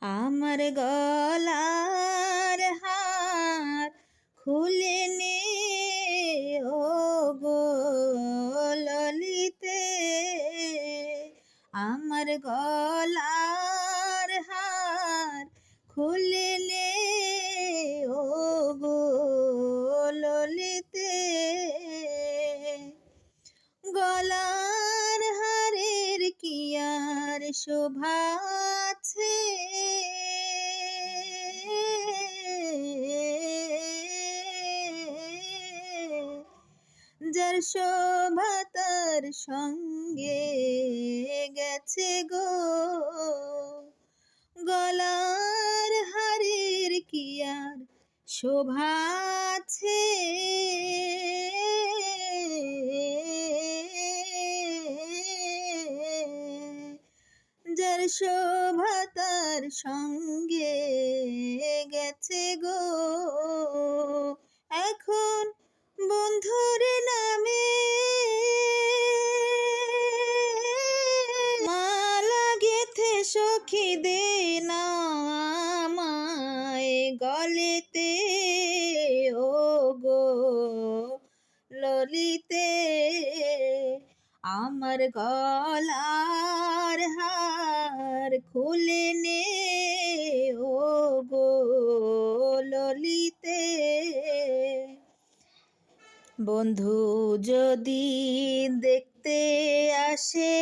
আমার গলার হার খুলে নে ও গো ললিতে, আমার গলার হার খুলে নে ও গো ললিতে। গলার হারের কি আর শোভা আছে, যার শোভা তার সঙ্গে গেছে গো। গলার হারের কি আর শোভা আছে, যার শোভা তার সঙ্গে গেছে গো। এখন বন্ধুর নামে মালা গেথে সখী দে না আমায় গলেতে ও গো ললিতে, আমার গলার হার খুলে নে ও গো ললিতে। বন্ধু যদি দেখতে আসে